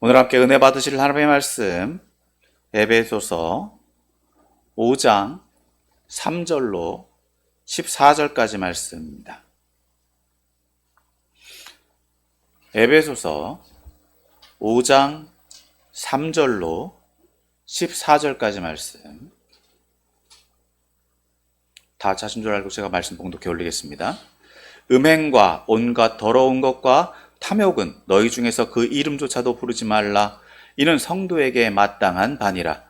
오늘 함께 은혜 받으실 하나님의 말씀 에베소서 5장 3절로 14절까지 말씀입니다. 에베소서 5장 3절로 14절까지 말씀. 다 찾은 줄 알고 제가 말씀 봉독해 올리겠습니다. 음행과 온갖 더러운 것과 탐욕은 너희 중에서 그 이름조차도 부르지 말라. 이는 성도에게 마땅한 반이라.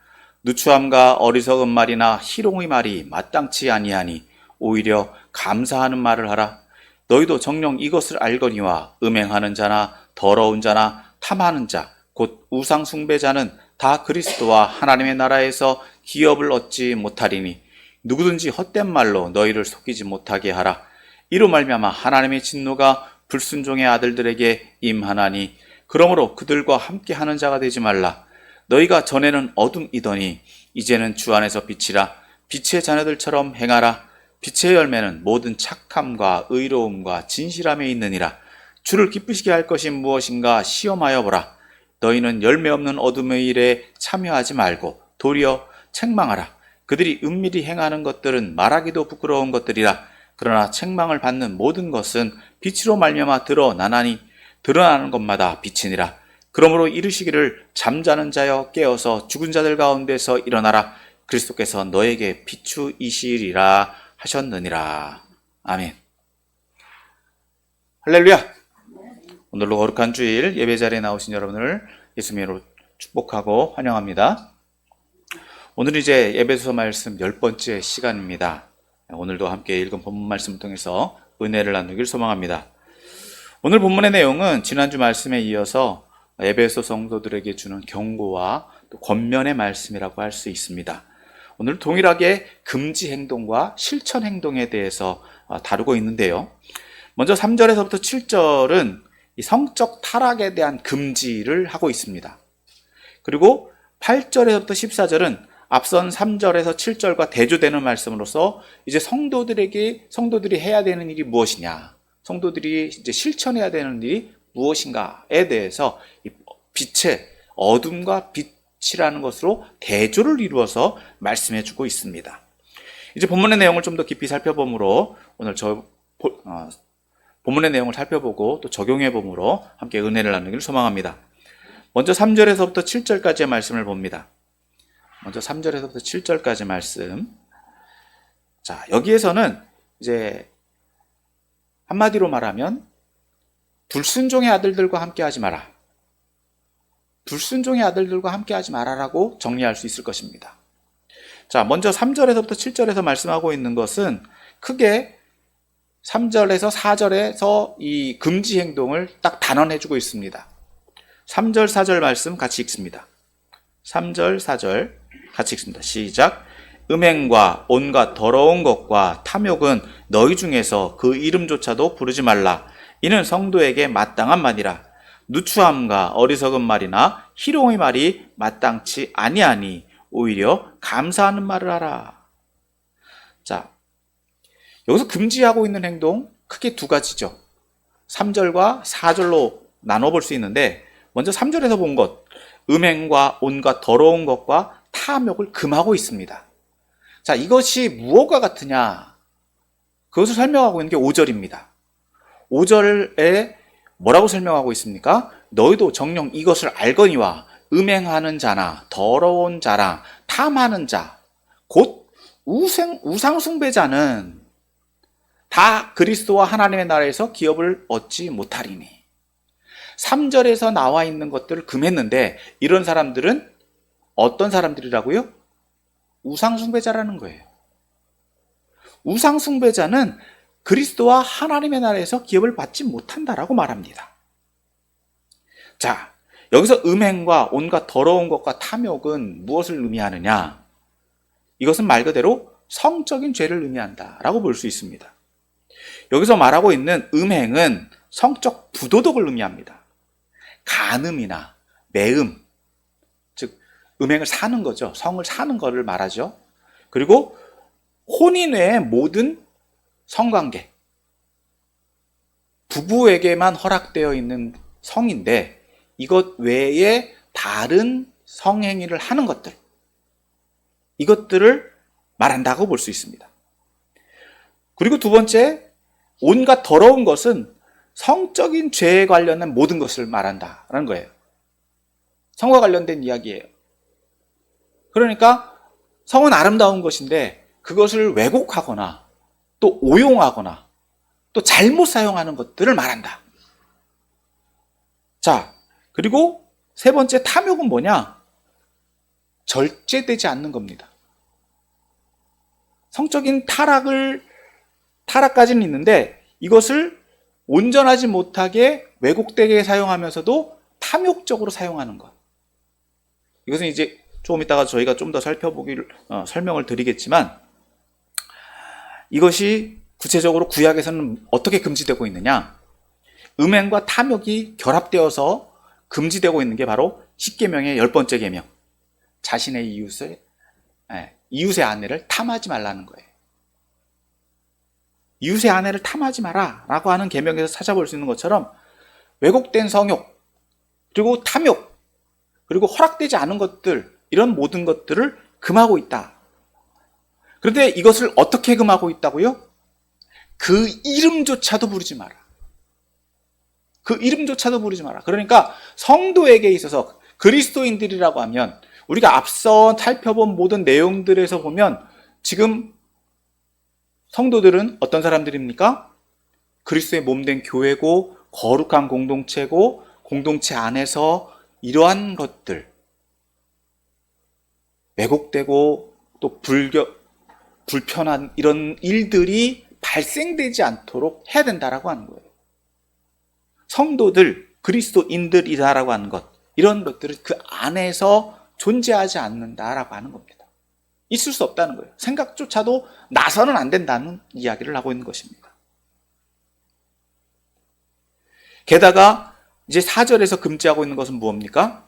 누추함과 어리석은 말이나 희롱의 말이 마땅치 아니하니 오히려 감사하는 말을 하라. 너희도 정녕 이것을 알거니와 음행하는 자나 더러운 자나 탐하는 자 곧 우상 숭배자는 다 그리스도와 하나님의 나라에서 기업을 얻지 못하리니 누구든지 헛된 말로 너희를 속이지 못하게 하라. 이로 말미암아 하나님의 진노가 불순종의 아들들에게 임하나니 그러므로 그들과 함께하는 자가 되지 말라. 너희가 전에는 어둠이더니 이제는 주 안에서 빛이라. 빛의 자녀들처럼 행하라. 빛의 열매는 모든 착함과 의로움과 진실함에 있느니라. 주를 기쁘시게 할 것이 무엇인가 시험하여 보라. 너희는 열매 없는 어둠의 일에 참여하지 말고 도리어 책망하라. 그들이 은밀히 행하는 것들은 말하기도 부끄러운 것들이라. 그러나 책망을 받는 모든 것은 빛으로 말미암아 드러나나니 드러나는 것마다 빛이니라. 그러므로 이르시기를 잠자는 자여 깨어서 죽은 자들 가운데서 일어나라. 그리스도께서 너에게 비추이시리라 하셨느니라. 아멘. 할렐루야. 오늘로 거룩한 주일 예배 자리에 나오신 여러분을 예수님의 이름으로 축복하고 환영합니다. 오늘은 이제 에베소서 말씀 10번째 시간입니다. 오늘도 함께 읽은 본문 말씀을 통해서 은혜를 나누길 소망합니다. 오늘 본문의 내용은 지난주 말씀에 이어서 에베소 성도들에게 주는 경고와 또 권면의 말씀이라고 할 수 있습니다. 오늘 동일하게 금지 행동과 실천 행동에 대해서 다루고 있는데요. 먼저 3절에서부터 7절은 이 성적 타락에 대한 금지를 하고 있습니다. 그리고 8절에서부터 14절은 앞선 3절에서 7절과 대조되는 말씀으로서 이제 성도들이 해야 되는 일이 무엇이냐, 성도들이 이제 실천해야 되는 일이 무엇인가에 대해서 빛의 어둠과 빛이라는 것으로 대조를 이루어서 말씀해 주고 있습니다. 이제 본문의 내용을 좀 더 깊이 살펴보므로 오늘 본문의 내용을 살펴보고 또 적용해 보므로 함께 은혜를 나누기를 소망합니다. 먼저 3절에서부터 7절까지의 말씀을 봅니다. 먼저 3절에서부터 7절까지 말씀. 자, 여기에서는 이제 한마디로 말하면 불순종의 아들들과 함께 하지 마라. 불순종의 아들들과 함께 하지 마라라고 정리할 수 있을 것입니다. 자, 먼저 3절에서부터 7절에서 말씀하고 있는 것은 크게 3절에서 4절에서 이 금지 행동을 딱 단언해주고 있습니다. 3절, 4절 말씀 같이 읽습니다. 3절, 4절 같이 읽습니다. 시작. 음행과 온갖 더러운 것과 탐욕은 너희 중에서 그 이름조차도 부르지 말라. 이는 성도에게 마땅한 말이라. 누추함과 어리석은 말이나 희롱의 말이 마땅치 아니하니 오히려 감사하는 말을 하라. 자, 여기서 금지하고 있는 행동 크게 두 가지죠. 3절과 4절로 나눠볼 수 있는데 먼저 3절에서 본 것, 음행과 온갖 더러운 것과 탐욕을 금하고 있습니다. 자, 이것이 무엇과 같으냐? 그것을 설명하고 있는 게 5절입니다. 5절에 뭐라고 설명하고 있습니까? 너희도 정녕 이것을 알거니와 음행하는 자나 더러운 자나 탐하는 자, 곧 우상 숭배자는 다 그리스도와 하나님의 나라에서 기업을 얻지 못하리니. 3절에서 나와 있는 것들을 금했는데 이런 사람들은 어떤 사람들이라고요? 우상숭배자라는 거예요. 우상숭배자는 그리스도와 하나님의 나라에서 기업을 받지 못한다라고 말합니다. 자, 여기서 음행과 온갖 더러운 것과 탐욕은 무엇을 의미하느냐? 이것은 말 그대로 성적인 죄를 의미한다라고 볼 수 있습니다. 여기서 말하고 있는 음행은 성적 부도덕을 의미합니다. 간음이나 매음, 즉 음행을 사는 거죠. 성을 사는 것을 말하죠. 그리고 혼인 외의 모든 성관계, 부부에게만 허락되어 있는 성인데 이것 외에 다른 성행위를 하는 것들, 이것들을 말한다고 볼 수 있습니다. 그리고 두 번째, 온갖 더러운 것은 성적인 죄에 관련된 모든 것을 말한다라는 거예요. 성과 관련된 이야기예요. 그러니까 성은 아름다운 것인데 그것을 왜곡하거나 또 오용하거나 또 잘못 사용하는 것들을 말한다. 자, 그리고 세 번째, 탐욕은 뭐냐? 절제되지 않는 겁니다. 성적인 타락까지는 있는데 이것을 온전하지 못하게 왜곡되게 사용하면서도 탐욕적으로 사용하는 것. 이것은 이제 조금 이따가 저희가 좀 더 설명을 드리겠지만, 이것이 구체적으로 구약에서는 어떻게 금지되고 있느냐? 음행과 탐욕이 결합되어서 금지되고 있는 게 바로 십계명의 10번째 계명. 자신의 이웃의 아내를 탐하지 말라는 거예요. 이웃의 아내를 탐하지 마라 라고 하는 계명에서 찾아볼 수 있는 것처럼 왜곡된 성욕, 그리고 탐욕, 그리고 허락되지 않은 것들, 이런 모든 것들을 금하고 있다. 그런데 이것을 어떻게 금하고 있다고요? 그 이름조차도 부르지 마라. 그 이름조차도 부르지 마라. 그러니까 성도에게 있어서 그리스도인들이라고 하면 우리가 앞서 살펴본 모든 내용들에서 보면 지금 성도들은 어떤 사람들입니까? 그리스도의 몸된 교회고 거룩한 공동체고 공동체 안에서 이러한 것들, 왜곡되고 또 불편한 이런 일들이 발생되지 않도록 해야 된다라고 하는 거예요. 성도들, 그리스도인들이다라고 하는 것, 이런 것들은 그 안에서 존재하지 않는다라고 하는 겁니다. 있을 수 없다는 거예요. 생각조차도 나서는 안 된다는 이야기를 하고 있는 것입니다. 게다가 이제 4절에서 금지하고 있는 것은 무엇입니까?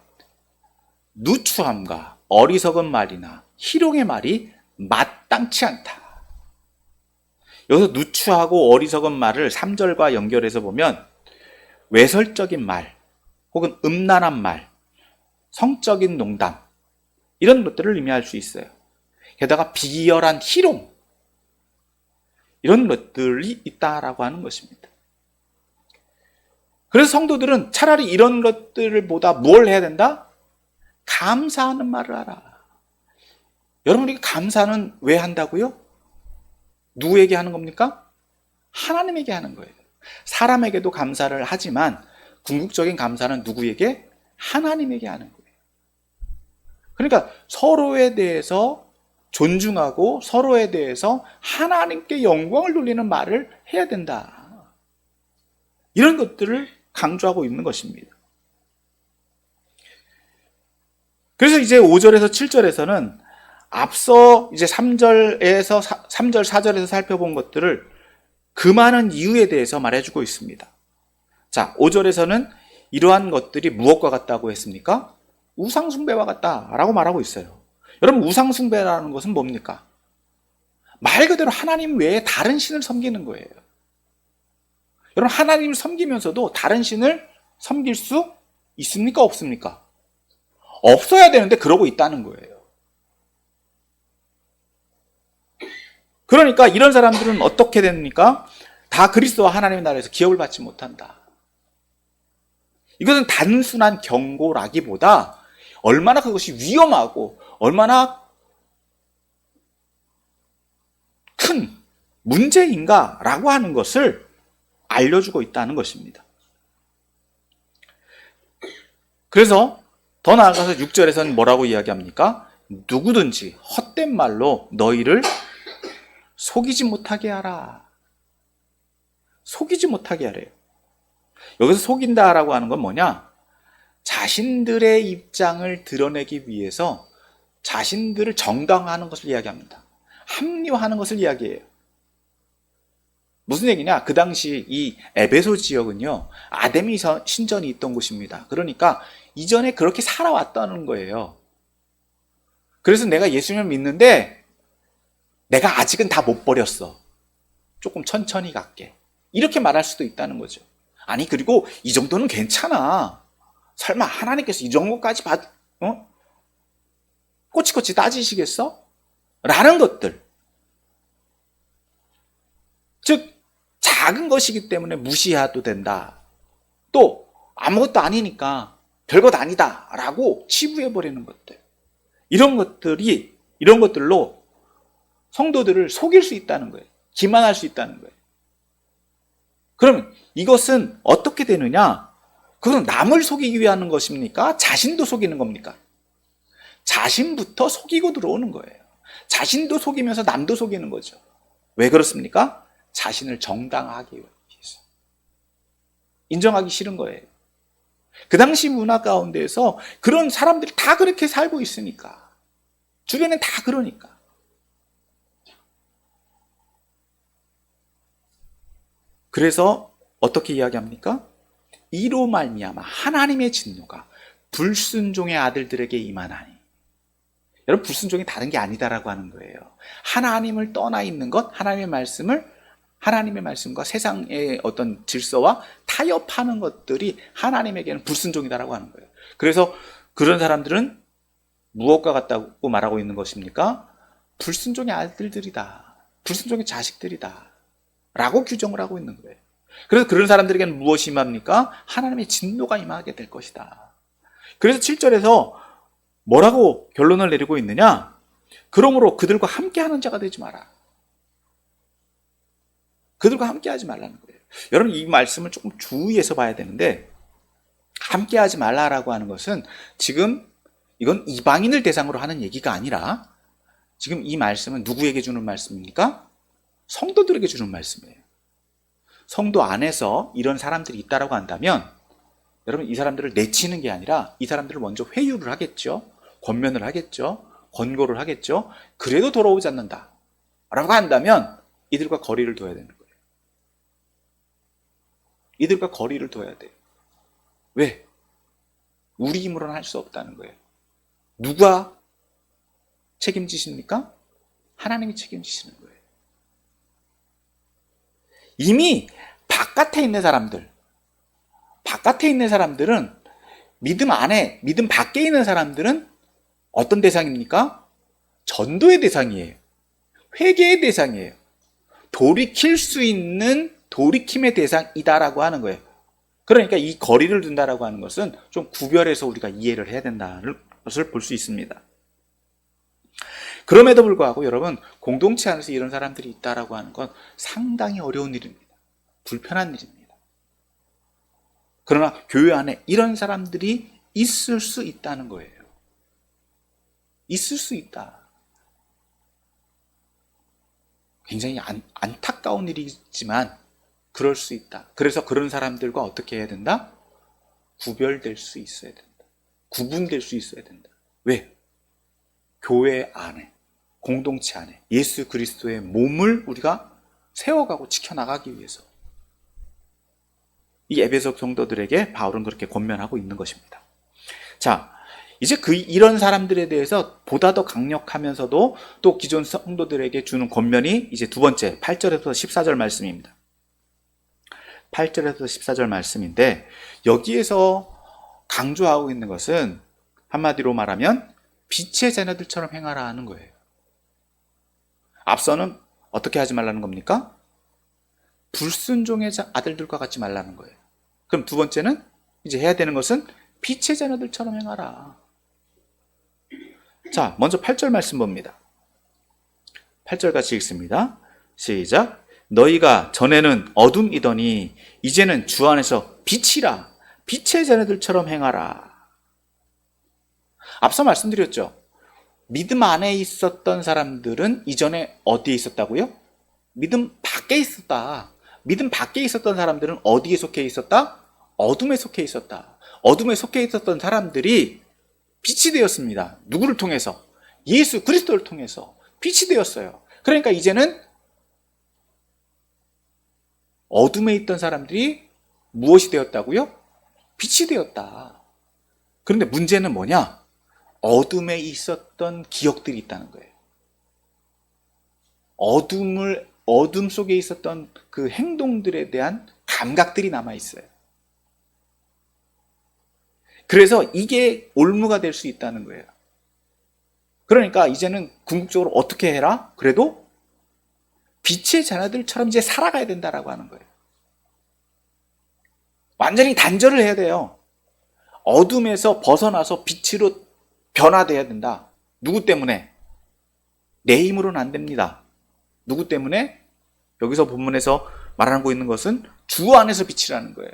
누추함과 어리석은 말이나 희롱의 말이 마땅치 않다. 여기서 누추하고 어리석은 말을 3절과 연결해서 보면 외설적인 말, 혹은 음란한 말, 성적인 농담, 이런 것들을 의미할 수 있어요. 게다가 비열한 희롱, 이런 것들이 있다라고 하는 것입니다. 그래서 성도들은 차라리 이런 것들보다 뭘 해야 된다? 감사하는 말을 하라. 여러분, 우리가 감사는 왜 한다고요? 누구에게 하는 겁니까? 하나님에게 하는 거예요. 사람에게도 감사를 하지만 궁극적인 감사는 누구에게? 하나님에게 하는 거예요. 그러니까 서로에 대해서 존중하고 서로에 대해서 하나님께 영광을 돌리는 말을 해야 된다. 이런 것들을 강조하고 있는 것입니다. 그래서 이제 5절에서 7절에서는 앞서 이제 3절, 4절에서 살펴본 것들을 금하는 이유에 대해서 말해주고 있습니다. 자, 5절에서는 이러한 것들이 무엇과 같다고 했습니까? 우상숭배와 같다라고 말하고 있어요. 여러분, 우상숭배라는 것은 뭡니까? 말 그대로 하나님 외에 다른 신을 섬기는 거예요. 여러분, 하나님을 섬기면서도 다른 신을 섬길 수 있습니까? 없습니까? 없어야 되는데 그러고 있다는 거예요. 그러니까 이런 사람들은 어떻게 됩니까? 다 그리스도와 하나님의 나라에서 기업을 받지 못한다. 이것은 단순한 경고라기보다 얼마나 그것이 위험하고 얼마나 큰 문제인가라고 하는 것을 알려주고 있다는 것입니다. 그래서 더 나아가서 6절에서는 뭐라고 이야기합니까? 누구든지 헛된 말로 너희를 속이지 못하게 하라. 속이지 못하게 하래요. 여기서 속인다라고 하는 건 뭐냐? 자신들의 입장을 드러내기 위해서 자신들을 정당화하는 것을 이야기합니다. 합리화하는 것을 이야기해요. 무슨 얘기냐? 그 당시 이 에베소 지역은요, 아데미 신전이 있던 곳입니다. 그러니까 이전에 그렇게 살아왔다는 거예요. 그래서 내가 예수님을 믿는데 내가 아직은 다 못 버렸어. 조금 천천히 갈게. 이렇게 말할 수도 있다는 거죠. 아니, 그리고 이 정도는 괜찮아. 설마 하나님께서 이 정도까지 꼬치꼬치 따지시겠어? 라는 것들. 즉 작은 것이기 때문에 무시해도 된다. 또 아무것도 아니니까 별것 아니다 라고 치부해버리는 것들. 이런 것들로 성도들을 속일 수 있다는 거예요. 기만할 수 있다는 거예요. 그러면 이것은 어떻게 되느냐? 그건 남을 속이기 위한 것입니까? 자신도 속이는 겁니까? 자신부터 속이고 들어오는 거예요. 자신도 속이면서 남도 속이는 거죠. 왜 그렇습니까? 자신을 정당하게 위해서. 인정하기 싫은 거예요. 그 당시 문화 가운데에서 그런 사람들이 다 그렇게 살고 있으니까. 주변엔 다 그러니까. 그래서 어떻게 이야기합니까? 이로 말미암아 하나님의 진노가 불순종의 아들들에게 임하나니. 여러분, 불순종이 다른 게 아니다라고 하는 거예요. 하나님을 떠나 있는 것, 하나님의 말씀과 세상의 어떤 질서와 타협하는 것들이 하나님에게는 불순종이다라고 하는 거예요. 그래서 그런 사람들은 무엇과 같다고 말하고 있는 것입니까? 불순종의 아들들이다. 불순종의 자식들이다. 라고 규정을 하고 있는 거예요. 그래서 그런 사람들에게는 무엇이 임합니까? 하나님의 진노가 임하게 될 것이다. 그래서 7절에서 뭐라고 결론을 내리고 있느냐? 그러므로 그들과 함께하는 자가 되지 마라. 그들과 함께하지 말라는 거예요. 여러분, 이 말씀을 조금 주의해서 봐야 되는데, 함께하지 말라라고 하는 것은 지금 이건 이방인을 대상으로 하는 얘기가 아니라 지금 이 말씀은 누구에게 주는 말씀입니까? 성도들에게 주는 말씀이에요. 성도 안에서 이런 사람들이 있다라고 한다면 여러분, 이 사람들을 내치는 게 아니라 이 사람들을 먼저 회유를 하겠죠. 권면을 하겠죠. 권고를 하겠죠. 그래도 돌아오지 않는다 라고 한다면 이들과 거리를 둬야 되는 거예요. 이들과 거리를 둬야 돼요. 왜? 우리 힘으로는 할 수 없다는 거예요. 누가 책임지십니까? 하나님이 책임지시는 거예요. 이미 바깥에 있는 사람들은 믿음 안에, 믿음 밖에 있는 사람들은 어떤 대상입니까? 전도의 대상이에요. 회개의 대상이에요. 돌이킬 수 있는 돌이킴의 대상이다라고 하는 거예요. 그러니까 이 거리를 둔다라고 하는 것은 좀 구별해서 우리가 이해를 해야 된다는 것을 볼 수 있습니다. 그럼에도 불구하고 여러분, 공동체 안에서 이런 사람들이 있다라고 하는 건 상당히 어려운 일입니다. 불편한 일입니다. 그러나 교회 안에 이런 사람들이 있을 수 있다는 거예요. 있을 수 있다. 굉장히 안타까운 일이지만 그럴 수 있다. 그래서 그런 사람들과 어떻게 해야 된다? 구별될 수 있어야 된다. 구분될 수 있어야 된다. 왜? 교회 안에, 공동체 안에 예수 그리스도의 몸을 우리가 세워가고 지켜나가기 위해서 이 에베소 성도들에게 바울은 그렇게 권면하고 있는 것입니다. 자, 이제 이런 사람들에 대해서 보다 더 강력하면서도 또 기존 성도들에게 주는 권면이 이제 두 번째 8절에서 14절 말씀입니다. 8절에서 14절 말씀인데 여기에서 강조하고 있는 것은 한마디로 말하면 빛의 자녀들처럼 행하라 하는 거예요. 앞서는 어떻게 하지 말라는 겁니까? 불순종의 아들들과 같이 말라는 거예요. 그럼 두 번째는 이제 해야 되는 것은 빛의 자녀들처럼 행하라. 자, 먼저 8절 말씀 봅니다. 8절 같이 읽습니다. 시작. 너희가 전에는 어둠이더니 이제는 주 안에서 빛이라. 빛의 자녀들처럼 행하라. 앞서 말씀드렸죠. 믿음 안에 있었던 사람들은 이전에 어디에 있었다고요? 믿음 밖에 있었다. 믿음 밖에 있었던 사람들은 어디에 속해 있었다? 어둠에 속해 있었다. 어둠에 속해 있었던 사람들이 빛이 되었습니다. 누구를 통해서? 예수 그리스도를 통해서 빛이 되었어요. 그러니까 이제는 어둠에 있던 사람들이 무엇이 되었다고요? 빛이 되었다. 그런데 문제는 뭐냐? 어둠에 있었던 기억들이 있다는 거예요. 어둠 속에 있었던 그 행동들에 대한 감각들이 남아 있어요. 그래서 이게 올무가 될 수 있다는 거예요. 그러니까 이제는 궁극적으로 어떻게 해라? 그래도 빛의 자녀들처럼 이제 살아가야 된다라고 하는 거예요. 완전히 단절을 해야 돼요. 어둠에서 벗어나서 빛으로 변화돼야 된다. 누구 때문에? 내 힘으로는 안 됩니다. 누구 때문에? 여기서 본문에서 말하고 있는 것은 주 안에서 빛이라는 거예요.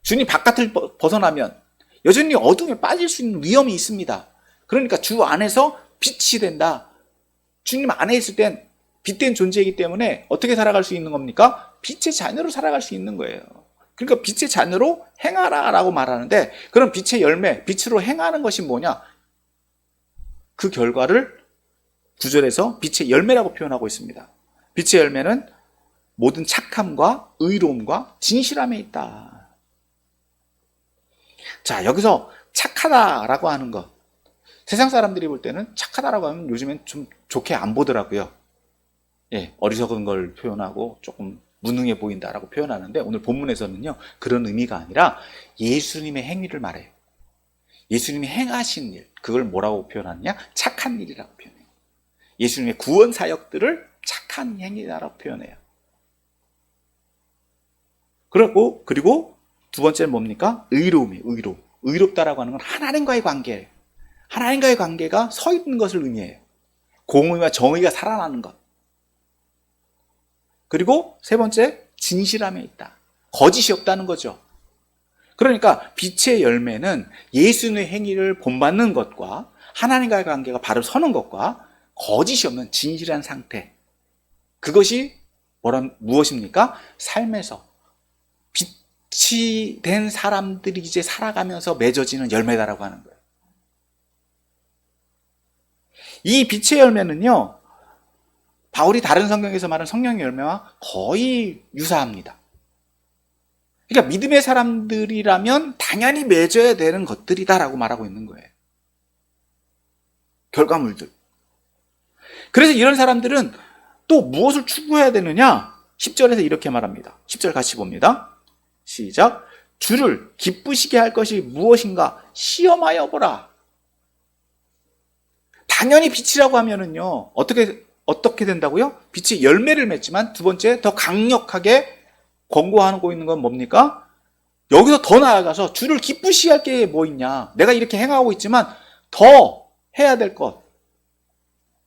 주님 바깥을 벗어나면 여전히 어둠에 빠질 수 있는 위험이 있습니다. 그러니까 주 안에서 빛이 된다. 주님 안에 있을 땐 빛된 존재이기 때문에 어떻게 살아갈 수 있는 겁니까? 빛의 자녀로 살아갈 수 있는 거예요. 그러니까 빛의 자녀로 행하라 라고 말하는데, 그럼 빛의 열매, 빛으로 행하는 것이 뭐냐? 그 결과를 9절에서 빛의 열매라고 표현하고 있습니다. 빛의 열매는 모든 착함과 의로움과 진실함에 있다. 자, 여기서 착하다라고 하는 것, 세상 사람들이 볼 때는 착하다라고 하면 요즘엔 좀 좋게 안 보더라고요. 예, 어리석은 걸 표현하고 조금 무능해 보인다라고 표현하는데, 오늘 본문에서는요 그런 의미가 아니라 예수님의 행위를 말해요. 예수님이 행하신 일, 그걸 뭐라고 표현하느냐? 착한 일이라고 표현해요. 예수님의 구원 사역들을 착한 행위라고 표현해요. 그리고 두 번째는 뭡니까? 의로움이에요. 의롭다라고 하는 건 하나님과의 관계예요. 하나님과의 관계가 서 있는 것을 의미해요. 공의와 정의가 살아나는 것. 그리고 세 번째, 진실함에 있다. 거짓이 없다는 거죠. 그러니까 빛의 열매는 예수님의 행위를 본받는 것과 하나님과의 관계가 바로 서는 것과 거짓이 없는 진실한 상태, 그것이 무엇입니까? 삶에서 빛이 된 사람들이 이제 살아가면서 맺어지는 열매다라고 하는 거예요. 이 빛의 열매는요, 바울이 다른 성경에서 말하는 성령의 열매와 거의 유사합니다. 그러니까 믿음의 사람들이라면 당연히 맺어야 되는 것들이다라고 말하고 있는 거예요. 결과물들. 그래서 이런 사람들은 또 무엇을 추구해야 되느냐? 10절에서 이렇게 말합니다. 10절 같이 봅니다. 시작. 주를 기쁘시게 할 것이 무엇인가 시험하여 보라. 당연히 빛이라고 하면은요, 어떻게 된다고요? 빛이 열매를 맺지만, 두 번째, 더 강력하게 권고하고 있는 건 뭡니까? 여기서 더 나아가서 주를 기쁘시게 할 게 뭐 있냐? 내가 이렇게 행하고 있지만 더 해야 될 것.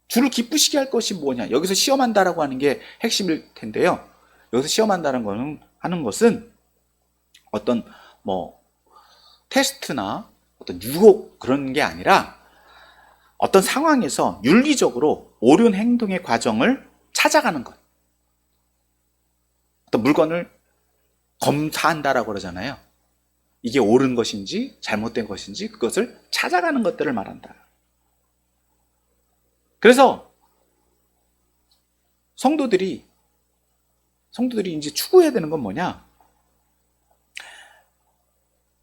주를 기쁘시게 할 것이 뭐냐? 여기서 시험한다라고 하는 게 핵심일 텐데요. 여기서 시험한다는 거는, 하는 것은 어떤 테스트나 어떤 유혹 그런 게 아니라 어떤 상황에서 윤리적으로 옳은 행동의 과정을 찾아가는 것. 어떤 물건을 검사한다라고 그러잖아요. 이게 옳은 것인지 잘못된 것인지 그것을 찾아가는 것들을 말한다. 그래서 성도들이 이제 추구해야 되는 건 뭐냐?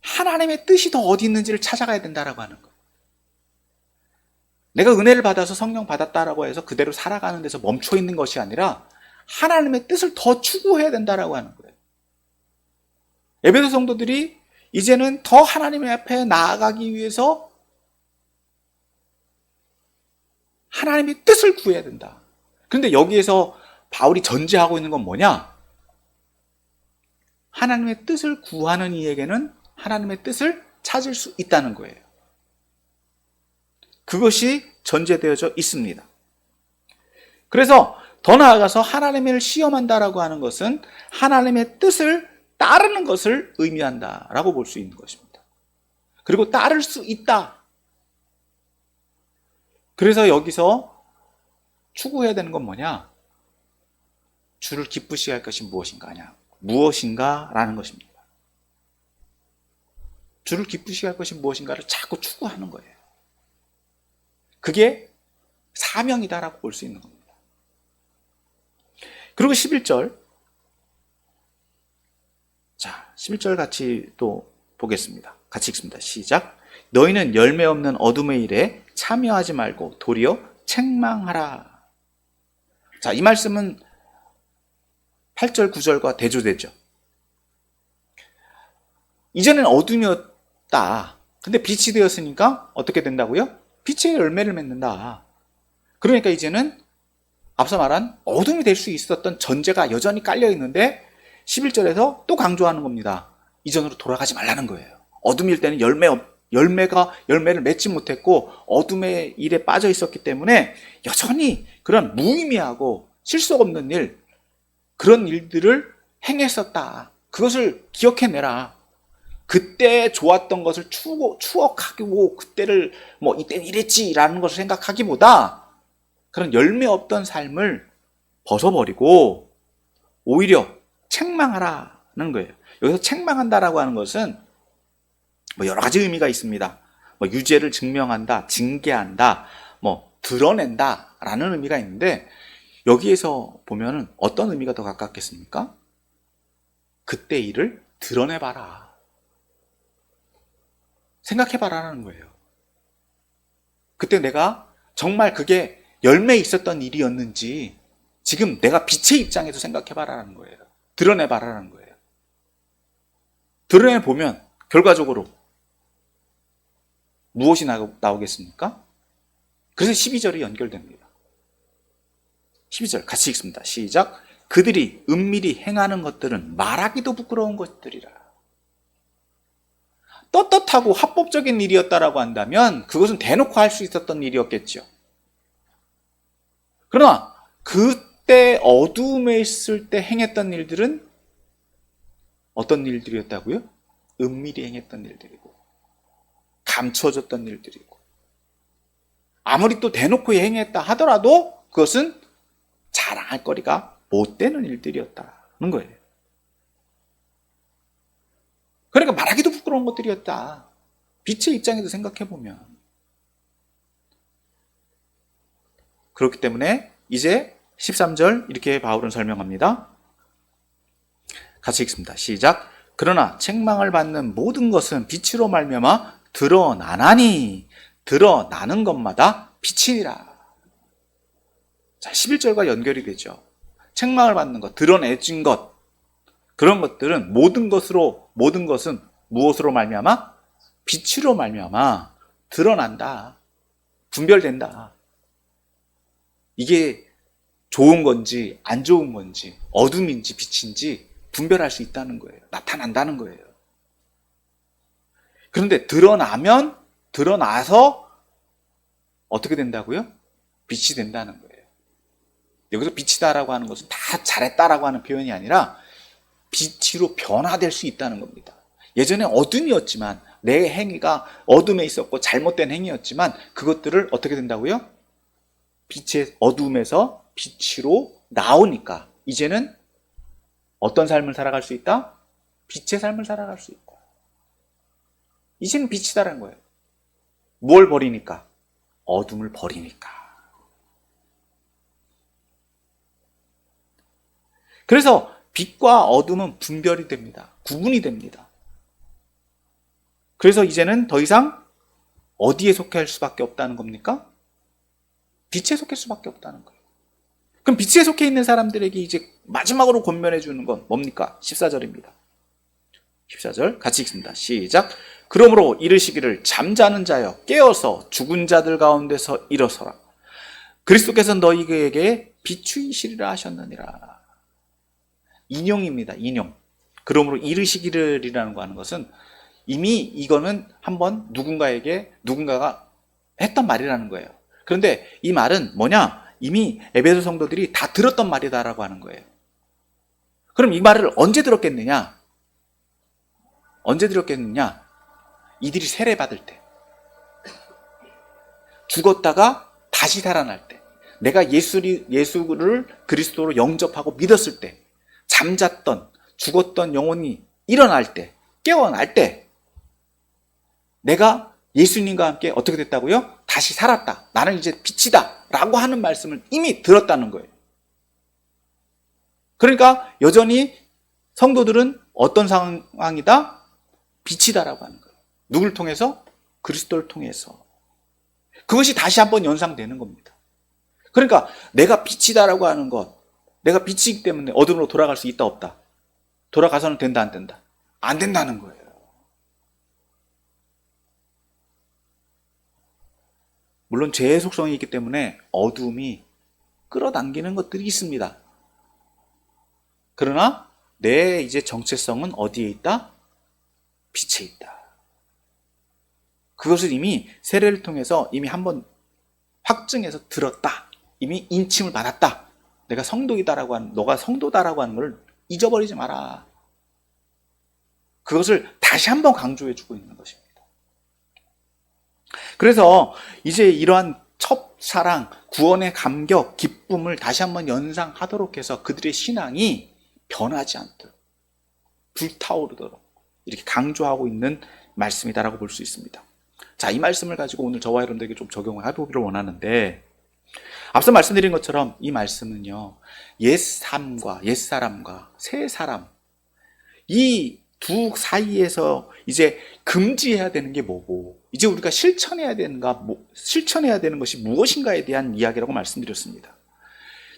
하나님의 뜻이 더 어디 있는지를 찾아가야 된다라고 하는 거예요. 내가 은혜를 받아서 성령 받았다라고 해서 그대로 살아가는 데서 멈춰 있는 것이 아니라 하나님의 뜻을 더 추구해야 된다라고 하는 거예요. 에베소 성도들이 이제는 더 하나님의 앞에 나아가기 위해서 하나님의 뜻을 구해야 된다. 그런데 여기에서 바울이 전제하고 있는 건 뭐냐? 하나님의 뜻을 구하는 이에게는 하나님의 뜻을 찾을 수 있다는 거예요. 그것이 전제되어져 있습니다. 그래서 더 나아가서 하나님을 시험한다라고 하는 것은 하나님의 뜻을 따르는 것을 의미한다라고 볼 수 있는 것입니다. 그리고 따를 수 있다. 그래서 여기서 추구해야 되는 건 뭐냐? 주를 기쁘시게 할 것이 무엇인가라는 것입니다. 주를 기쁘시게 할 것이 무엇인가를 자꾸 추구하는 거예요. 그게 사명이다라고 볼 수 있는 겁니다. 그리고 11절. 자, 11절 같이 또 보겠습니다. 같이 읽습니다. 시작. 너희는 열매 없는 어둠의 일에 참여하지 말고 도리어 책망하라. 자, 이 말씀은 8절, 9절과 대조되죠. 이전엔 어둠이었다. 근데 빛이 되었으니까 어떻게 된다고요? 빛의 열매를 맺는다. 그러니까 이제는 앞서 말한 어둠이 될 수 있었던 전제가 여전히 깔려 있는데 11절에서 또 강조하는 겁니다. 이전으로 돌아가지 말라는 거예요. 어둠일 때는 열매를 맺지 못했고 어둠의 일에 빠져 있었기 때문에 여전히 그런 무의미하고 실속 없는 일, 그런 일들을 행했었다. 그것을 기억해내라. 그때 좋았던 것을 추억하고 그때를 이때는 이랬지라는 것을 생각하기보다 그런 열매 없던 삶을 벗어버리고 오히려 책망하라는 거예요. 여기서 책망한다라고 하는 것은 여러 가지 의미가 있습니다. 유죄를 증명한다, 징계한다, 드러낸다라는 의미가 있는데 여기에서 보면은 어떤 의미가 더 가깝겠습니까? 그때 일을 드러내봐라. 생각해봐라는 거예요. 그때 내가 정말 그게 열매 있었던 일이었는지 지금 내가 빛의 입장에서 생각해봐라는 거예요. 드러내봐라는 거예요. 드러내보면 결과적으로 무엇이 나오겠습니까? 그래서 12절이 연결됩니다. 12절 같이 읽습니다. 시작. 그들이 은밀히 행하는 것들은 말하기도 부끄러운 것들이라. 떳떳하고 합법적인 일이었다라고 한다면 그것은 대놓고 할 수 있었던 일이었겠죠. 그러나 그때 어두움에 있을 때 행했던 일들은 어떤 일들이었다고요? 은밀히 행했던 일들이고 감춰졌던 일들이고 아무리 또 대놓고 행했다 하더라도 그것은 자랑할 거리가 못 되는 일들이었다는 거예요. 그러니까 말하기도 부끄러운 것들이었다. 빛의 입장에서 생각해보면. 그렇기 때문에 이제 13절 이렇게 바울은 설명합니다. 같이 읽습니다. 시작. 그러나 책망을 받는 모든 것은 빛으로 말미암아 드러나나니 드러나는 것마다 빛이니라. 자, 11절과 연결이 되죠. 책망을 받는 것, 드러내진 것, 그런 것들은 모든 것은 무엇으로 말미암아? 빛으로 말미암아 드러난다. 분별된다. 이게 좋은 건지 안 좋은 건지 어둠인지 빛인지 분별할 수 있다는 거예요. 나타난다는 거예요. 그런데 드러나서 어떻게 된다고요? 빛이 된다는 거예요. 여기서 빛이다라고 하는 것은 다 잘했다라고 하는 표현이 아니라 빛으로 변화될 수 있다는 겁니다. 예전에 어둠이었지만 내 행위가 어둠에 있었고 잘못된 행위였지만 그것들을 어떻게 된다고요? 빛의 어둠에서 빛으로 나오니까 이제는 어떤 삶을 살아갈 수 있다? 빛의 삶을 살아갈 수 있다. 이제는 빛이다라는 거예요. 뭘 버리니까? 어둠을 버리니까. 그래서 빛과 어둠은 분별이 됩니다. 구분이 됩니다. 그래서 이제는 더 이상 어디에 속할 수밖에 없다는 겁니까? 빛에 속할 수밖에 없다는 거예요. 그럼 빛에 속해 있는 사람들에게 이제 마지막으로 권면해 주는 건 뭡니까? 14절입니다. 14절 같이 읽습니다. 시작. 그러므로 이르시기를 잠자는 자여 깨어서 죽은 자들 가운데서 일어서라. 그리스도께서 너희에게 비추이시리라 하셨느니라. 인용입니다. 인용. 그러므로 이르시기를이라는 거 하는 것은 이미 이거는 한번 누군가가 했던 말이라는 거예요. 그런데 이 말은 뭐냐? 이미 에베소 성도들이 다 들었던 말이다라고 하는 거예요. 그럼 이 말을 언제 들었겠느냐? 이들이 세례받을 때. 죽었다가 다시 살아날 때. 내가 예수를 그리스도로 영접하고 믿었을 때. 잠잤던, 죽었던 영혼이 일어날 때, 깨어날 때. 내가 예수님과 함께 어떻게 됐다고요? 다시 살았다. 나는 이제 빛이다. 라고 하는 말씀을 이미 들었다는 거예요. 그러니까 여전히 성도들은 어떤 상황이다? 빛이다라고 하는 거예요. 누굴 통해서? 그리스도를 통해서. 그것이 다시 한번 연상되는 겁니다. 그러니까 내가 빛이다라고 하는 것, 내가 빛이기 때문에 어둠으로 돌아갈 수 있다 없다? 돌아가서는 된다 안 된다? 안 된다는 거예요. 물론 죄의 속성이 있기 때문에 어둠이 끌어당기는 것들이 있습니다. 그러나 내 이제 정체성은 어디에 있다? 빛에 있다. 그것을 이미 세례를 통해서 이미 한번 확증해서 들었다. 이미 인침을 받았다. 내가 성도이다라고 하는, 너가 성도다라고 하는 걸 잊어버리지 마라. 그것을 다시 한번 강조해주고 있는 것입니다. 그래서 이제 이러한 첫사랑, 구원의 감격, 기쁨을 다시 한번 연상하도록 해서 그들의 신앙이 변하지 않도록, 불타오르도록 이렇게 강조하고 있는 말씀이다라고 볼 수 있습니다. 자, 이 말씀을 가지고 오늘 저와 여러분들에게 좀 적용을 해보기를 원하는데, 앞서 말씀드린 것처럼 이 말씀은요, 옛사람과 새 사람, 이 두 사이에서 이제 금지해야 되는 게 뭐고, 이제 우리가 실천해야 되는 것이 무엇인가에 대한 이야기라고 말씀드렸습니다.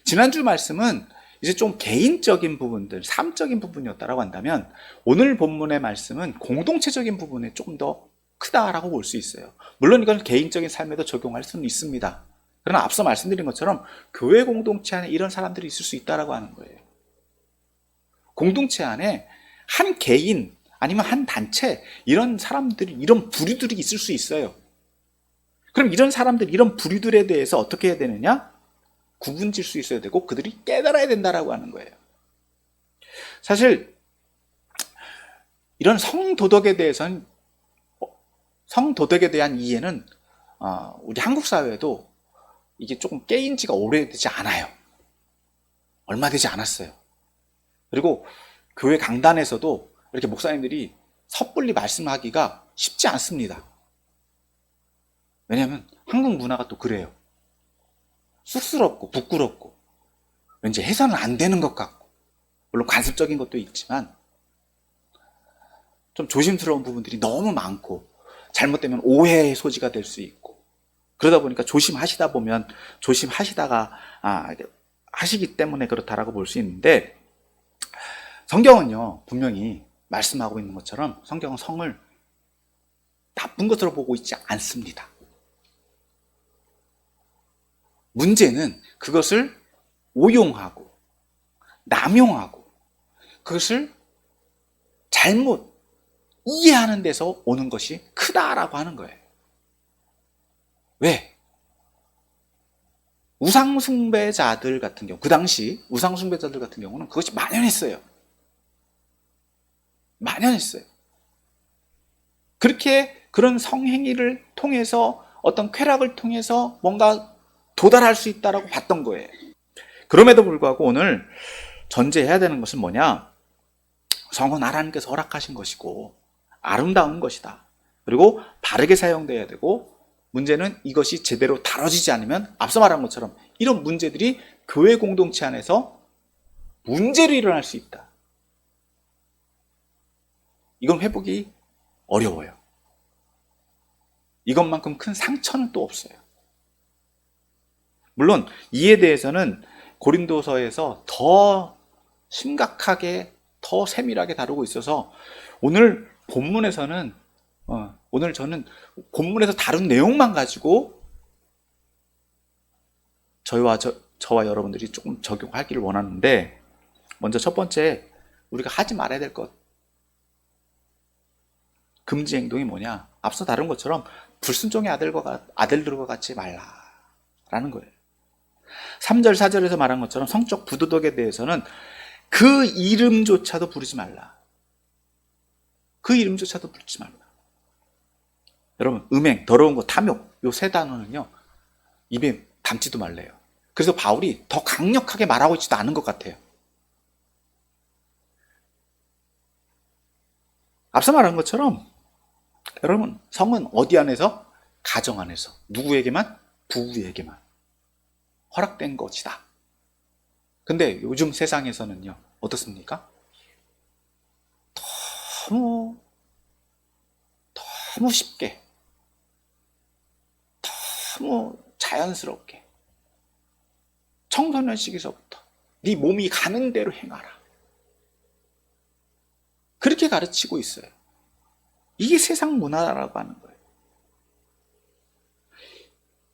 지난주 말씀은 이제 좀 개인적인 부분들, 삶적인 부분이었다라고 한다면, 오늘 본문의 말씀은 공동체적인 부분에 조금 더 크다라고 볼 수 있어요. 물론 이건 개인적인 삶에도 적용할 수는 있습니다. 그러나 앞서 말씀드린 것처럼 교회 공동체 안에 이런 사람들이 있을 수 있다라고 하는 거예요. 공동체 안에 한 개인 아니면 한 단체, 이런 사람들이, 이런 부류들이 있을 수 있어요. 그럼 이런 사람들, 이런 부류들에 대해서 어떻게 해야 되느냐? 구분질 수 있어야 되고 그들이 깨달아야 된다라고 하는 거예요. 사실 이런 성도덕에 대해서는, 성도덕에 대한 이해는 우리 한국 사회에도 이게 조금 깨인 지가 오래되지 않아요. 얼마 되지 않았어요. 그리고 교회 강단에서도 이렇게 목사님들이 섣불리 말씀하기가 쉽지 않습니다. 왜냐하면 한국 문화가 또 그래요. 쑥스럽고 부끄럽고 왠지 해서는 안 되는 것 같고, 물론 관습적인 것도 있지만 좀 조심스러운 부분들이 너무 많고, 잘못되면 오해의 소지가 될 수 있고, 그러다 보니까 조심하시다가 하시기 때문에 그렇다라고 볼 수 있는데, 성경은요 분명히 말씀하고 있는 것처럼 성경은 성을 나쁜 것으로 보고 있지 않습니다. 문제는 그것을 오용하고 남용하고 그것을 잘못 이해하는 데서 오는 것이 크다라고 하는 거예요. 왜? 우상숭배자들 같은 경우, 그 당시 우상숭배자들 같은 경우는 그것이 만연했어요. 그렇게 그런 성행위를 통해서, 어떤 쾌락을 통해서 뭔가 도달할 수 있다라고 봤던 거예요. 그럼에도 불구하고 오늘 전제해야 되는 것은 뭐냐? 성은 하나님께서 허락하신 것이고 아름다운 것이다. 그리고 바르게 사용돼야 되고, 문제는 이것이 제대로 다뤄지지 않으면 앞서 말한 것처럼 이런 문제들이 교회 공동체 안에서 문제로 일어날 수 있다. 이건 회복이 어려워요. 이것만큼 큰 상처는 또 없어요. 물론 이에 대해서는 고린도서에서 더 심각하게, 더 세밀하게 다루고 있어서 오늘 본문에서는 오늘 저는 본문에서 다룬 내용만 가지고 저와 여러분들이 조금 적용하기를 원하는데, 먼저 첫 번째 우리가 하지 말아야 될 것, 금지 행동이 뭐냐? 앞서 다룬 것처럼 불순종의 아들들과 같이 말라라는 거예요. 3절 4절에서 말한 것처럼 성적 부도덕에 대해서는 그 이름조차도 부르지 말라. 그 이름조차도 부르지 말라. 여러분, 음행, 더러운 거, 탐욕, 요 세 단어는요 입에 담지도 말래요. 그래서 바울이 더 강력하게 말하고 있지도 않은 것 같아요. 앞서 말한 것처럼 여러분, 성은 어디 안에서? 가정 안에서. 누구에게만? 부부에게만 허락된 것이다. 근데 요즘 세상에서는요 어떻습니까? 너무 쉽게, 너무 자연스럽게 청소년 시기서부터 네 몸이 가는 대로 행하라, 그렇게 가르치고 있어요. 이게 세상 문화라고 하는 거예요.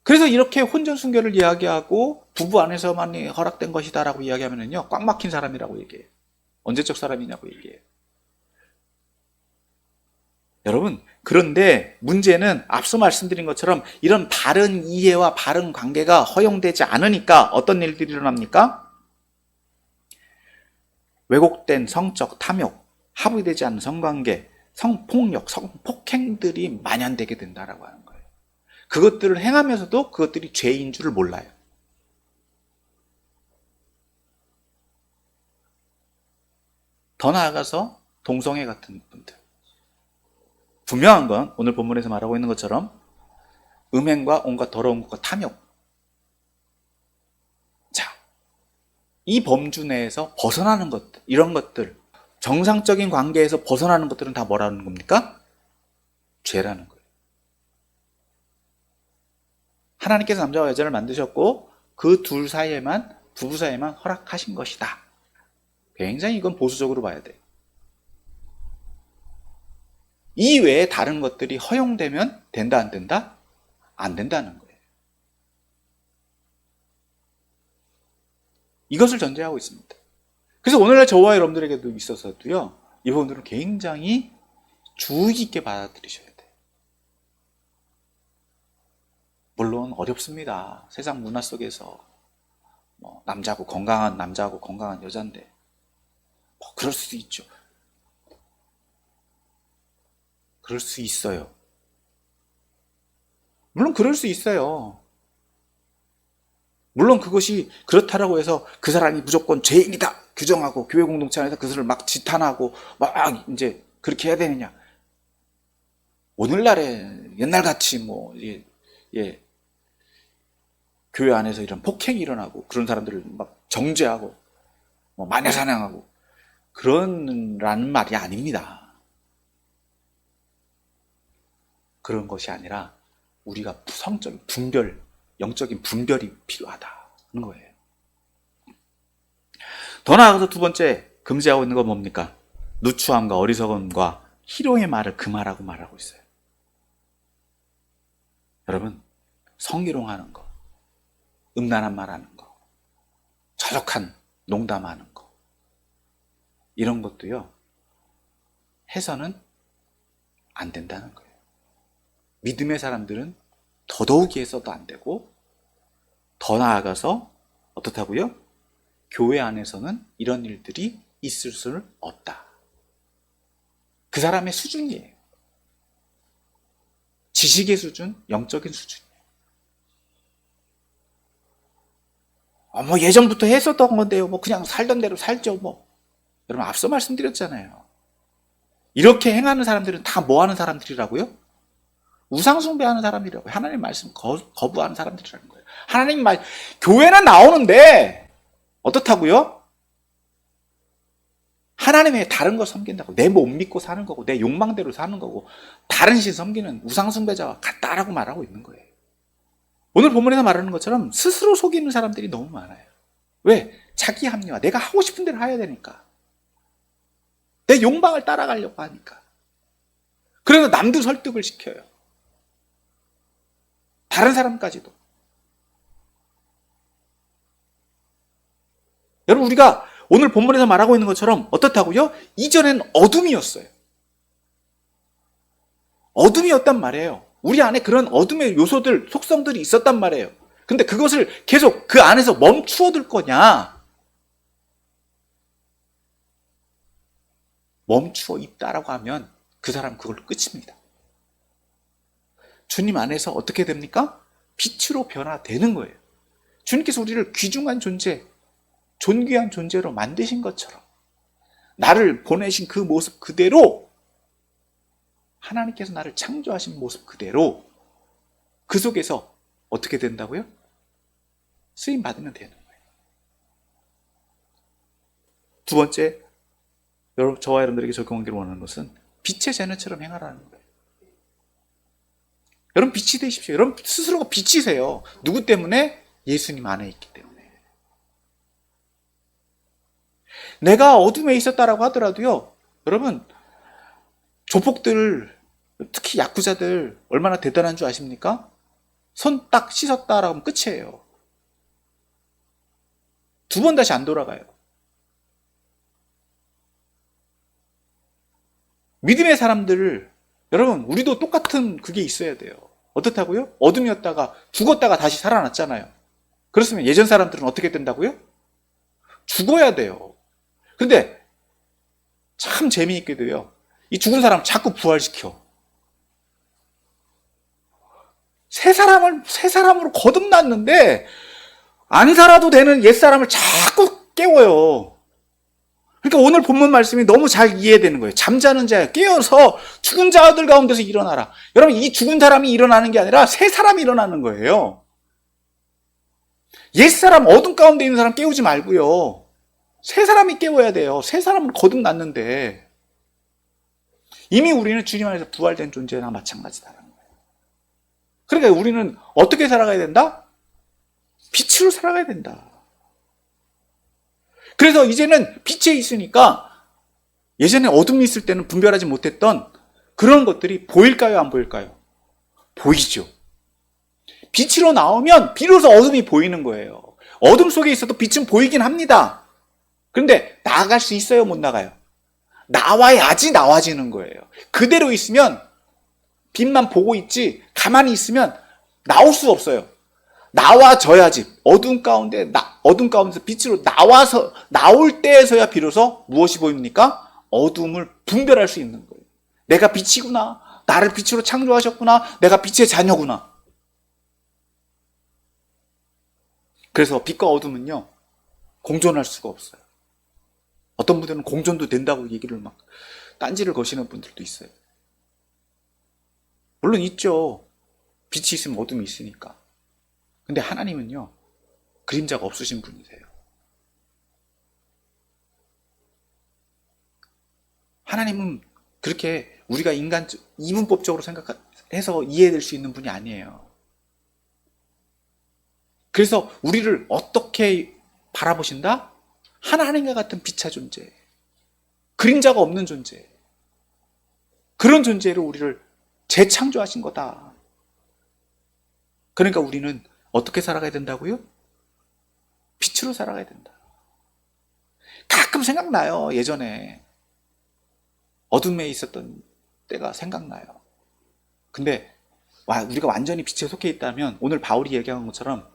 그래서 이렇게 혼전 순결을 이야기하고 부부 안에서만 허락된 것이다라고 이야기하면은요, 꽉 막힌 사람이라고 얘기해요. 언제적 사람이냐고 얘기해요. 여러분, 그런데 문제는 앞서 말씀드린 것처럼 이런 바른 이해와 바른 관계가 허용되지 않으니까 어떤 일들이 일어납니까? 왜곡된 성적 탐욕, 합의되지 않은 성관계, 성폭력, 성폭행들이 만연되게 된다라고 하는 거예요. 그것들을 행하면서도 그것들이 죄인 줄을 몰라요. 더 나아가서 동성애 같은 분들. 분명한 건 오늘 본문에서 말하고 있는 것처럼 음행과 온갖 더러운 것과 탐욕. 자, 이 범주 내에서 벗어나는 것들, 이런 것들, 정상적인 관계에서 벗어나는 것들은 다 뭐라는 겁니까? 죄라는 거예요. 하나님께서 남자와 여자를 만드셨고 그 둘 사이에만, 부부 사이에만 허락하신 것이다. 굉장히 이건 보수적으로 봐야 돼요. 이 외에 다른 것들이 허용되면 된다, 안 된다? 안 된다는 거예요. 이것을 전제하고 있습니다. 그래서 오늘날 저와 여러분들에게도 있어서도요, 이 부분들은 굉장히 주의 깊게 받아들이셔야 돼요. 물론 어렵습니다. 세상 문화 속에서 남자하고 건강한 남자하고 건강한 여자인데 그럴 수도 있죠. 그럴 수 있어요. 물론 그럴 수 있어요. 물론 그것이 그렇다라고 해서 그 사람이 무조건 죄인이다 규정하고 교회 공동체 안에서 그 사람을 막 지탄하고 막 이제 그렇게 해야 되느냐. 오늘날에 옛날같이 교회 안에서 이런 폭행이 일어나고 그런 사람들을 막 정죄하고 마녀 사냥하고 그런라는 말이 아닙니다. 그런 것이 아니라 우리가 성적인 분별, 영적인 분별이 필요하다는 거예요. 더 나아가서 두 번째 금지하고 있는 건 뭡니까? 누추함과 어리석음과 희롱의 말을 금하라고 말하고 있어요. 여러분, 성희롱하는 거, 음란한 말하는 거, 저속한 농담하는 거, 이런 것도요, 해서는 안 된다는 거예요. 믿음의 사람들은 더더욱이 해서도 안 되고, 더 나아가서 어떻다고요? 교회 안에서는 이런 일들이 있을 수는 없다. 그 사람의 수준이에요. 지식의 수준, 영적인 수준이에요. 예전부터 했었던 건데요. 그냥 살던 대로 살죠. 여러분, 앞서 말씀드렸잖아요. 이렇게 행하는 사람들은 다 뭐 하는 사람들이라고요? 우상숭배하는 사람이라고요. 하나님 말씀 거부하는 사람들이라는 거예요. 하나님 말, 교회는 나오는데, 어떻다고요? 하나님의 다른 거 섬긴다고. 내 못 믿고 사는 거고, 내 욕망대로 사는 거고, 다른 신 섬기는 우상숭배자와 같다라고 말하고 있는 거예요. 오늘 본문에서 말하는 것처럼 스스로 속이는 사람들이 너무 많아요. 왜? 자기 합리화. 내가 하고 싶은 대로 해야 되니까. 내 욕망을 따라가려고 하니까. 그래서 남도 설득을 시켜요. 다른 사람까지도. 여러분, 우리가 오늘 본문에서 말하고 있는 것처럼 어떻다고요? 이전엔 어둠이었어요. 어둠이었단 말이에요. 우리 안에 그런 어둠의 요소들, 속성들이 있었단 말이에요. 근데 그것을 계속 그 안에서 멈추어 둘 거냐? 멈추어 있다라고 하면 그 사람 그걸로 끝입니다. 주님 안에서 어떻게 됩니까? 빛으로 변화되는 거예요. 주님께서 우리를 귀중한 존재, 존귀한 존재로 만드신 것처럼 나를 보내신 그 모습 그대로, 하나님께서 나를 창조하신 모습 그대로 그 속에서 어떻게 된다고요? 쓰임 받으면 되는 거예요. 두 번째, 저와 여러분들에게 적용하기를 원하는 것은 빛의 자녀처럼 행하라는 거예요. 여러분, 빛이 되십시오. 여러분 스스로가 빛이세요. 누구 때문에? 예수님 안에 있기 때문에. 내가 어둠에 있었다라고 하더라도요, 여러분, 조폭들, 특히 야쿠자들 얼마나 대단한 줄 아십니까? 손 딱 씻었다라고 하면 끝이에요. 두 번 다시 안 돌아가요. 믿음의 사람들, 여러분, 우리도 똑같은 그게 있어야 돼요. 어떻다고요? 어둠이었다가 죽었다가 다시 살아났잖아요. 그렇으면 예전 사람들은 어떻게 된다고요? 죽어야 돼요. 근데 참 재미있게도요, 이 죽은 사람 자꾸 부활시켜. 새 사람으로 거듭났는데 안 살아도 되는 옛사람을 자꾸 깨워요. 그러니까 오늘 본문 말씀이 너무 잘 이해되는 거예요. 잠자는 자야 깨어서 죽은 자들 가운데서 일어나라. 여러분, 이 죽은 사람이 일어나는 게 아니라 새 사람이 일어나는 거예요. 옛사람, 어둠 가운데 있는 사람 깨우지 말고요. 새 사람이 깨워야 돼요. 새 사람을 거듭났는데 이미 우리는 주님 안에서 부활된 존재나 마찬가지다라는 거예요. 그러니까 우리는 어떻게 살아가야 된다? 빛으로 살아가야 된다. 그래서 이제는 빛에 있으니까 예전에 어둠이 있을 때는 분별하지 못했던 그런 것들이 보일까요? 안 보일까요? 보이죠. 빛으로 나오면 비로소 어둠이 보이는 거예요. 어둠 속에 있어도 빛은 보이긴 합니다. 그런데 나아갈 수 있어요? 못 나가요? 나와야지 나와지는 거예요. 그대로 있으면 빛만 보고 있지 가만히 있으면 나올 수 없어요. 나와져야지. 어둠 가운데서 빛으로 나올 때에서야 비로소 무엇이 보입니까? 어둠을 분별할 수 있는 거예요. 내가 빛이구나. 나를 빛으로 창조하셨구나. 내가 빛의 자녀구나. 그래서 빛과 어둠은요, 공존할 수가 없어요. 어떤 분들은 공존도 된다고 얘기를 막 딴지를 거시는 분들도 있어요. 물론 있죠. 빛이 있으면 어둠이 있으니까. 근데 하나님은요, 그림자가 없으신 분이세요. 하나님은 그렇게 우리가 이분법적으로 생각해서 이해될 수 있는 분이 아니에요. 그래서 우리를 어떻게 바라보신다? 하나님과 같은 빛의 존재, 그림자가 없는 존재, 그런 존재로 우리를 재창조하신 거다. 그러니까 우리는 어떻게 살아가야 된다고요? 빛으로 살아가야 된다. 가끔 생각나요. 예전에 어둠에 있었던 때가 생각나요. 근데 우리가 완전히 빛에 속해 있다면 오늘 바울이 얘기한 것처럼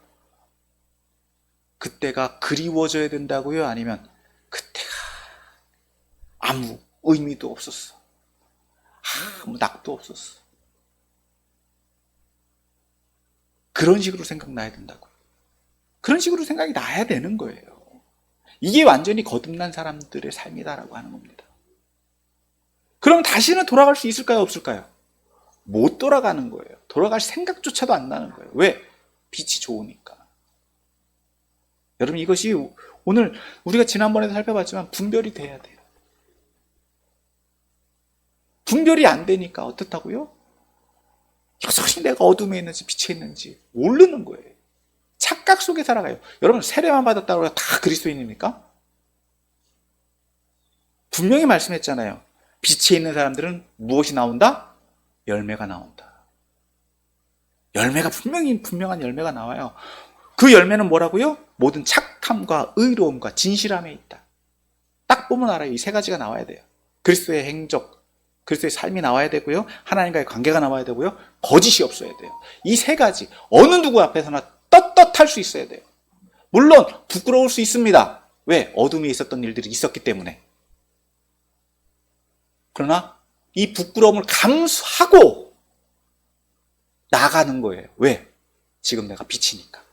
그때가 그리워져야 된다고요? 아니면 그때가 아무 의미도 없었어, 아무 낙도 없었어, 그런 식으로 생각나야 된다고요. 그런 식으로 생각이 나야 되는 거예요. 이게 완전히 거듭난 사람들의 삶이다라고 하는 겁니다. 그럼 다시는 돌아갈 수 있을까요? 없을까요? 못 돌아가는 거예요. 돌아갈 생각조차도 안 나는 거예요. 왜? 빛이 좋으니까. 여러분, 이것이 오늘 우리가 지난번에도 살펴봤지만 분별이 돼야 돼요. 분별이 안 되니까 어떻다고요? 여전히 내가 어둠에 있는지 빛에 있는지 모르는 거예요. 착각 속에 살아가요. 여러분, 세례만 받았다고 해서 다 그리스도인입니까? 분명히 말씀했잖아요. 빛에 있는 사람들은 무엇이 나온다? 열매가 나온다. 열매가 분명한 열매가 나와요. 그 열매는 뭐라고요? 모든 착함과 의로움과 진실함에 있다. 딱 보면 알아요. 이 세 가지가 나와야 돼요. 그리스도의 행적, 그리스도의 삶이 나와야 되고요. 하나님과의 관계가 나와야 되고요. 거짓이 없어야 돼요. 이 세 가지 어느 누구 앞에서나 떳떳할 수 있어야 돼요. 물론 부끄러울 수 있습니다. 왜? 어둠에 있었던 일들이 있었기 때문에. 그러나 이 부끄러움을 감수하고 나가는 거예요. 왜? 지금 내가 빛이니까.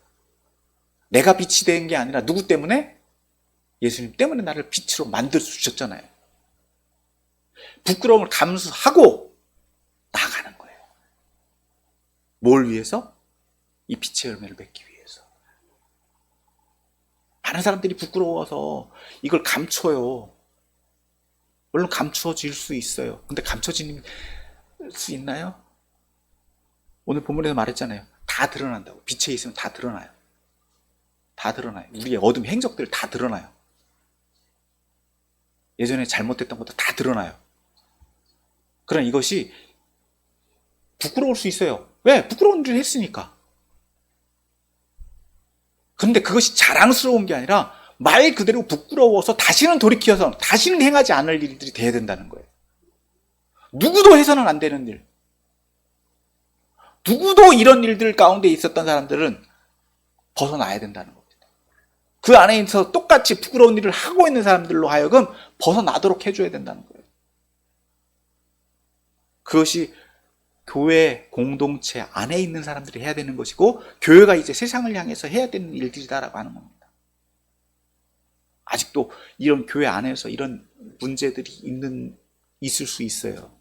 내가 빛이 된 게 아니라 누구 때문에? 예수님 때문에 나를 빛으로 만들어 주셨잖아요. 부끄러움을 감수하고 나가는 거예요. 뭘 위해서? 이 빛의 열매를 맺기 위해서. 많은 사람들이 부끄러워서 이걸 감춰요. 물론 감춰질 수 있어요. 근데 감춰질 수 있나요? 오늘 본문에서 말했잖아요. 다 드러난다고. 빛에 있으면 다 드러나요. 다 드러나요. 우리의 어둠 행적들 다 드러나요. 예전에 잘못했던 것도 다 드러나요. 그러나 이것이 부끄러울 수 있어요. 왜? 부끄러운 일을 했으니까. 그런데 그것이 자랑스러운 게 아니라 말 그대로 부끄러워서 다시는 돌이켜서 다시는 행하지 않을 일들이 돼야 된다는 거예요. 누구도 해서는 안 되는 일. 누구도 이런 일들 가운데 있었던 사람들은 벗어나야 된다는 겁니다. 그 안에 있어서 똑같이 부끄러운 일을 하고 있는 사람들로 하여금 벗어나도록 해줘야 된다는 거예요. 그것이 교회 공동체 안에 있는 사람들이 해야 되는 것이고, 교회가 이제 세상을 향해서 해야 되는 일들이다라고 하는 겁니다. 아직도 이런 교회 안에서 이런 문제들이 있을 수 있어요.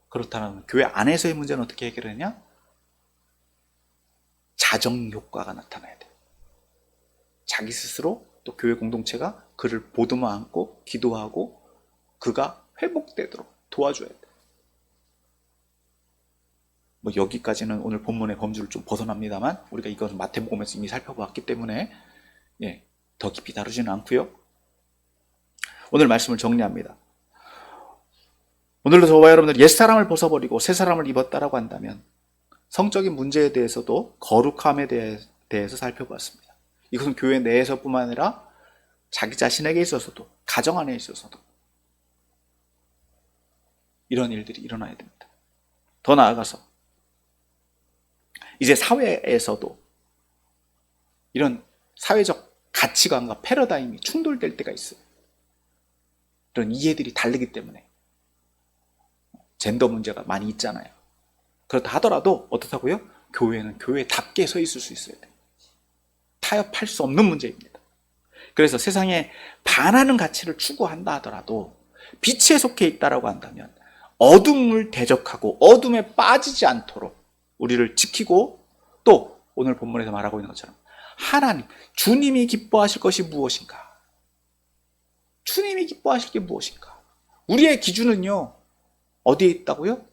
그렇다면 교회 안에서의 문제는 어떻게 해결하냐? 자정 효과가 나타나야 돼요. 자기 스스로 또 교회 공동체가 그를 보듬어 안고 기도하고 그가 회복되도록 도와줘야 돼요. 뭐 여기까지는 오늘 본문의 범주를 좀 벗어납니다만, 우리가 이것은 마태복음에서 이미 살펴보았기 때문에 더 깊이 다루지는 않고요. 오늘 말씀을 정리합니다. 오늘도 저와 여러분들 옛사람을 벗어버리고 새사람을 입었다라고 한다면 성적인 문제에 대해서도 거룩함에 대해서 살펴보았습니다. 이것은 교회 내에서뿐만 아니라 자기 자신에게 있어서도, 가정 안에 있어서도 이런 일들이 일어나야 됩니다. 더 나아가서 이제 사회에서도 이런 사회적 가치관과 패러다임이 충돌될 때가 있어요. 이런 이해들이 다르기 때문에. 젠더 문제가 많이 있잖아요. 그렇다 하더라도 어떻다고요? 교회는 교회답게 서 있을 수 있어야 돼요. 타협할 수 없는 문제입니다. 그래서 세상에 반하는 가치를 추구한다 하더라도 빛에 속해 있다라고 한다면 어둠을 대적하고 어둠에 빠지지 않도록 우리를 지키고, 또 오늘 본문에서 말하고 있는 것처럼 하나님, 주님이 기뻐하실 것이 무엇인가? 주님이 기뻐하실 게 무엇인가? 우리의 기준은요, 어디에 있다고요?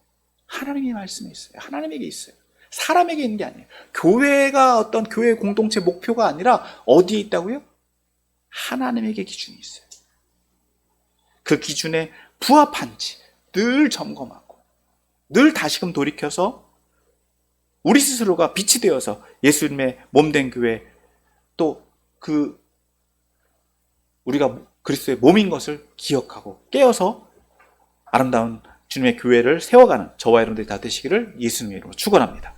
하나님의 말씀에 있어요. 하나님에게 있어요. 사람에게 있는 게 아니에요. 교회가 어떤 교회 공동체 목표가 아니라 어디에 있다고요? 하나님에게 기준이 있어요. 그 기준에 부합한지 늘 점검하고 늘 다시금 돌이켜서 우리 스스로가 빛이 되어서 예수님의 몸된 교회, 또 우리가 그리스도의 몸인 것을 기억하고 깨어서 아름다운 주님의 교회를 세워가는 저와 여러분들이 다 되시기를 예수님의 이름으로 축원합니다.